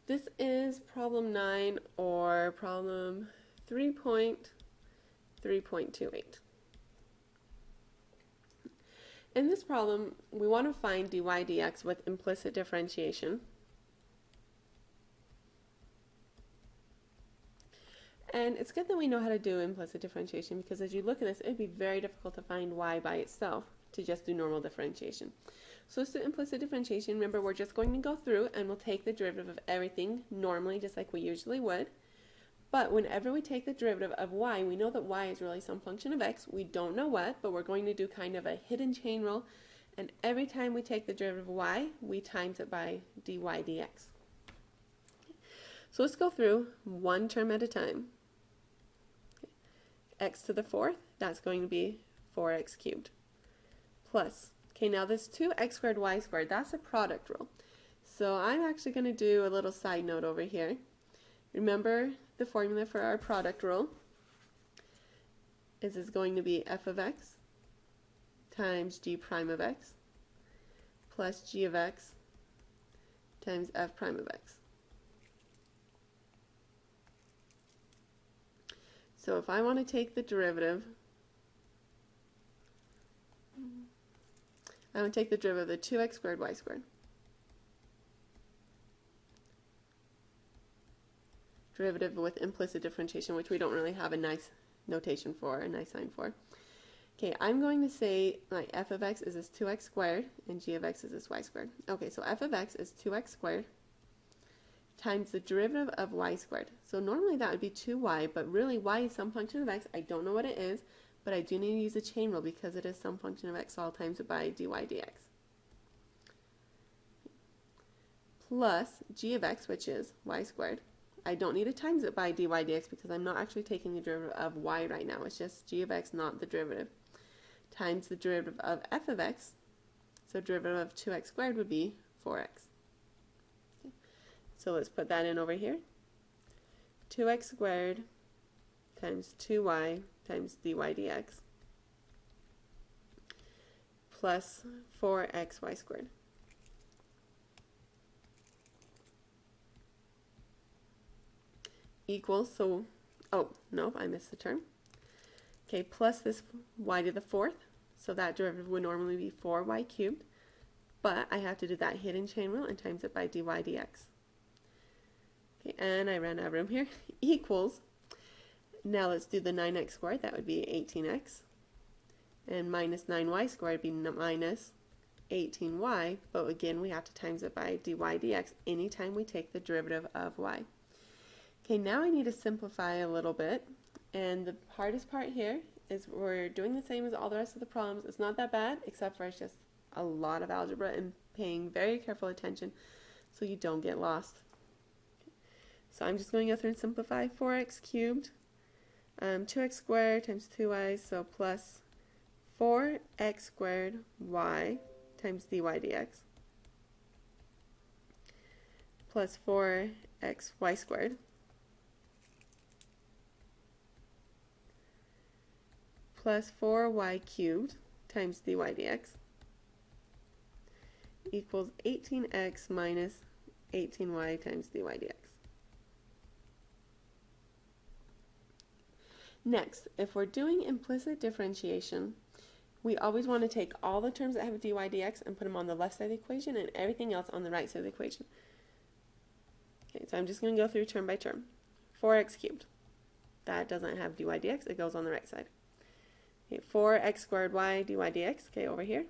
This is problem 9 or problem 3.3.28. In this problem, we want to find dy dx with implicit differentiation. And it's good that we know how to do implicit differentiation, because as you look at this, it would be very difficult to find y by itself to just do normal differentiation. So let's do implicit differentiation. Remember, we're just going to go through and we'll take the derivative of everything normally, just like we usually would. But whenever we take the derivative of y, we know that y is really some function of x. We don't know what, but we're going to do kind of a hidden chain rule. And every time we take the derivative of y, we times it by dy dx. So let's go through one term at a time. X to the fourth, that's going to be 4x cubed. Plus, okay, now this 2x squared y squared, that's a product rule. So I'm actually going to do a little side note over here. Remember the formula for our product rule is going to be f of x times g prime of x plus g of x times f prime of x. So if I want to take the derivative, I want to take the derivative of the 2x squared y squared. Derivative with implicit differentiation, which we don't really have a nice notation for, a nice sign for. Okay, I'm going to say my f of x is this 2x squared and g of x is this y squared. Okay, so f of x is 2x squared times the derivative of y squared. So normally that would be 2y, but really y is some function of x. I don't know what it is, but I do need to use a chain rule because it is some function of x, so I'll times it by dy dx. Plus g of x, which is y squared. I don't need to times it by dy dx because I'm not actually taking the derivative of y right now. It's just g of x, not the derivative, times the derivative of f of x. So derivative of 2x squared would be 4x. Okay. So let's put that in over here. 2x squared times 2y times dy dx plus 4xy squared equals, so, oh, no, I missed the term. Okay, plus this y to the fourth, so that derivative would normally be 4y cubed, but I have to do that hidden chain rule and times it by dy dx. Okay, and I ran out of room here, equals, now let's do the 9x squared, that would be 18x, and minus 9y squared would be minus 18y, but again we have to times it by dy dx anytime we take the derivative of y. Okay, now I need to simplify a little bit, and the hardest part here is we're doing the same as all the rest of the problems. It's not that bad, except for it's just a lot of algebra and paying very careful attention so you don't get lost. So I'm just going to go through and simplify 4x cubed, 2x squared times 2y, so plus 4x squared y times dy dx plus 4xy squared plus 4y cubed times dy dx equals 18x minus 18y times dy dx. Next, if we're doing implicit differentiation, we always want to take all the terms that have dy dx and put them on the left side of the equation and everything else on the right side of the equation. Okay, so I'm just going to go through term by term. 4x cubed. That doesn't have dy dx, it goes on the right side. Okay, 4x squared y dy dx, okay, over here.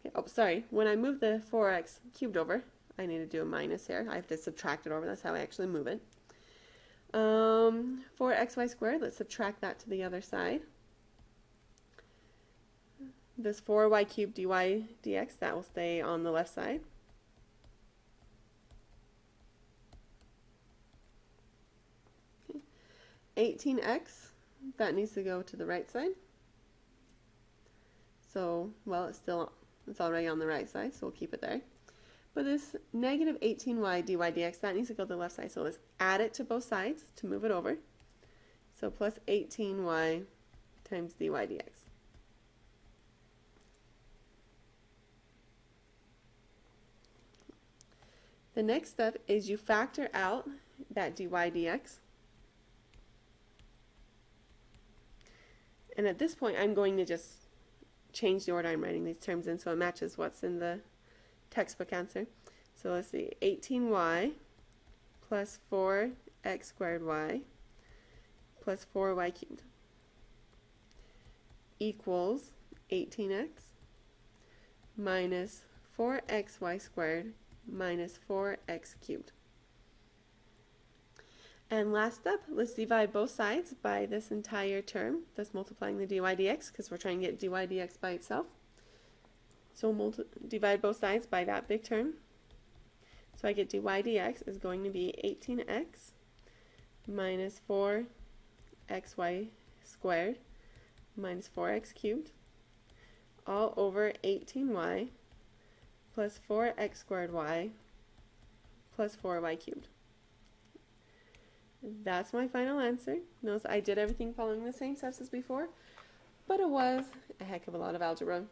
Okay, oh, sorry, when I move the 4x cubed over, I need to do a minus here. I have to subtract it over, that's how I actually move it. 4xy squared, let's subtract that to the other side. This 4y cubed dy dx, that will stay on the left side. Okay. 18x, that needs to go to the right side. So, well, it's already on the right side, so we'll keep it there. But this negative 18y dy dx, that needs to go to the left side, so let's add it to both sides to move it over. So plus 18y times dy dx. The next step is you factor out that dy dx. And at this point, I'm going to just change the order I'm writing these terms in so it matches what's in the textbook answer. So let's see, 18y plus 4x squared y plus 4y cubed equals 18x minus 4xy squared minus 4x cubed. And last up, let's divide both sides by this entire term, thus multiplying the dy dx, because we're trying to get dy dx by itself. So divide both sides by that big term. So I get dy dx is going to be 18x minus 4xy squared minus 4x cubed all over 18y plus 4x squared y plus 4y cubed. That's my final answer. Notice I did everything following the same steps as before, but it was a heck of a lot of algebra.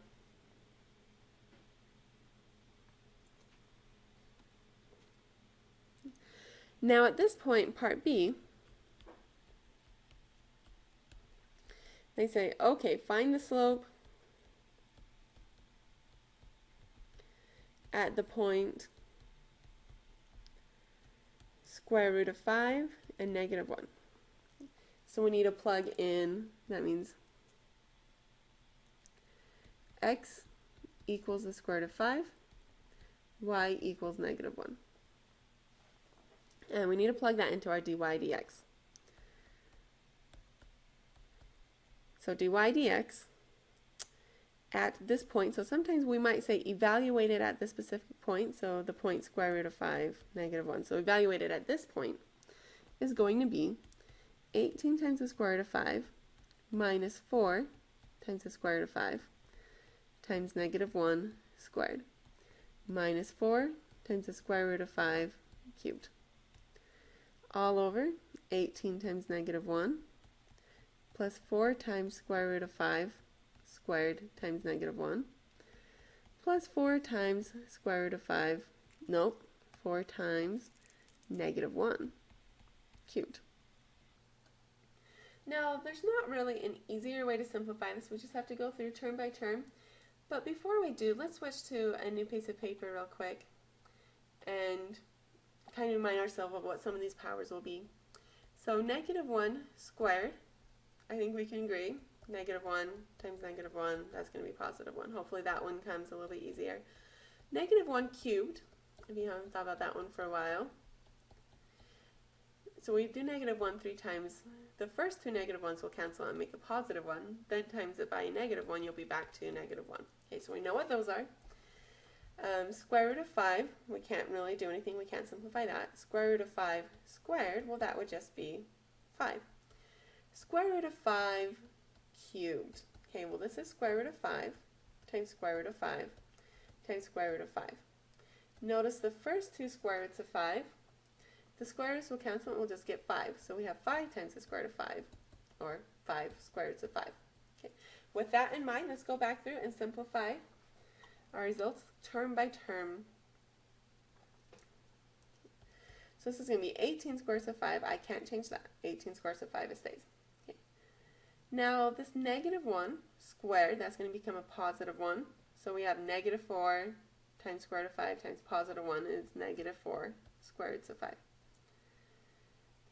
Now at this point, part B, they say, okay, find the slope at the point square root of 5 and negative 1. So we need to plug in, that means x equals the square root of 5, y equals negative 1. And we need to plug that into our dy dx. So dy dx at this point, so sometimes we might say evaluate it at this specific point, so the point square root of 5, negative 1. So evaluate it at this point is going to be 18 times the square root of 5 minus 4 times the square root of 5 times negative 1 squared minus 4 times the square root of 5 cubed all over 18 times negative 1 plus 4 times square root of 5 squared times negative 1 plus 4 times square root of 5, nope, 4 times negative 1 cubed. Now, there's not really an easier way to simplify this. We just have to go through term by term. But before we do, let's switch to a new piece of paper real quick and kind of remind ourselves of what some of these powers will be. So negative 1 squared, I think we can agree. Negative 1 times negative 1, that's going to be positive 1. Hopefully that one comes a little bit easier. Negative 1 cubed, if you haven't thought about that one for a while. So we do negative 1 3 times. The first two negative 1s will cancel out and make a positive 1. Then times it by a negative 1, you'll be back to negative 1. Okay, so we know what those are. Square root of 5, we can't really do anything. We can't simplify that. Square root of 5 squared, well, that would just be 5. Square root of 5 cubed. Okay, well, this is square root of 5 times square root of 5 times square root of 5. Notice the first two square roots of 5, the square roots will cancel and we'll just get 5. So we have 5 times the square root of 5, or 5 square roots of 5. Okay. With that in mind, let's go back through and simplify our results term by term. So this is going to be 18 square roots of 5. I can't change that. 18 square roots of 5, it stays. Okay. Now this negative 1 squared, that's going to become a positive 1. So we have negative 4 times square root of 5 times positive 1 is negative 4 square roots of 5.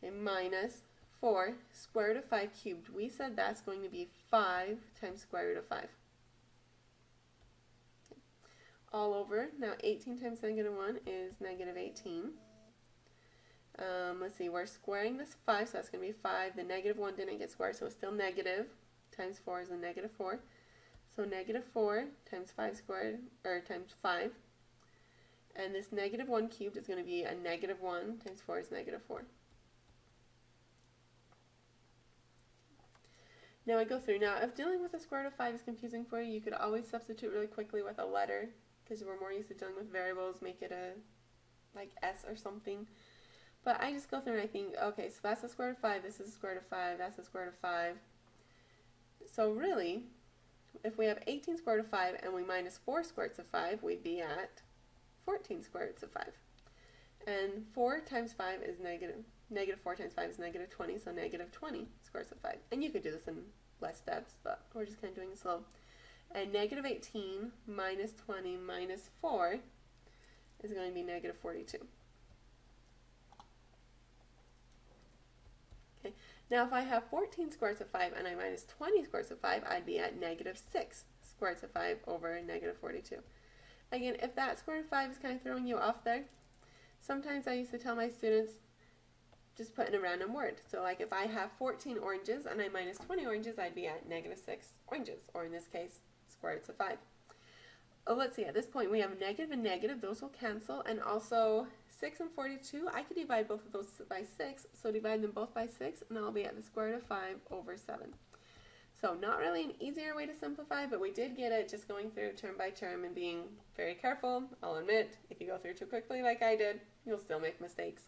Okay, minus 4 square root of 5 cubed. We said that's going to be 5 times square root of 5. Okay. All over. Now 18 times negative 1 is negative 18. Let's see, we're squaring this 5, so that's going to be 5. The negative 1 didn't get squared, so it's still negative. Times 4 is a negative 4. So negative 4 times 5 squared, or times 5. And this negative 1 cubed is going to be a negative 1 times 4 is negative 4. Now I go through. Now, if dealing with the square root of 5 is confusing for you, you could always substitute really quickly with a letter, because we're more used to dealing with variables, make it a, like S or something. But I just go through and I think, okay, so that's the square root of 5, this is the square root of 5, that's the square root of 5. So really, if we have 18 square root of 5 and we minus 4 square roots of 5, we'd be at 14 square roots of 5. And 4 times 5 is negative 4 times 5 is negative 20, so negative 20 squares of 5. And you could do this in less steps, but we're just kind of doing it slow. And negative 18 minus 20 minus 4 is going to be negative 42. Okay. Now if I have 14 squares of 5 and I minus 20 squares of 5, I'd be at negative 6 squares of 5 over negative 42. Again, if that square root of 5 is kind of throwing you off there, sometimes I used to tell my students, just put in a random word. So like if I have 14 oranges and I minus 20 oranges, I'd be at negative 6 oranges, or in this case, square roots of 5. Oh, let's see, at this point we have negative and negative, those will cancel, and also 6 and 42, I could divide both of those by 6, so divide them both by 6, and I'll be at the square root of 5 over 7. So not really an easier way to simplify, but we did get it just going through term by term and being very careful. I'll admit, if you go through too quickly like I did, you'll still make mistakes.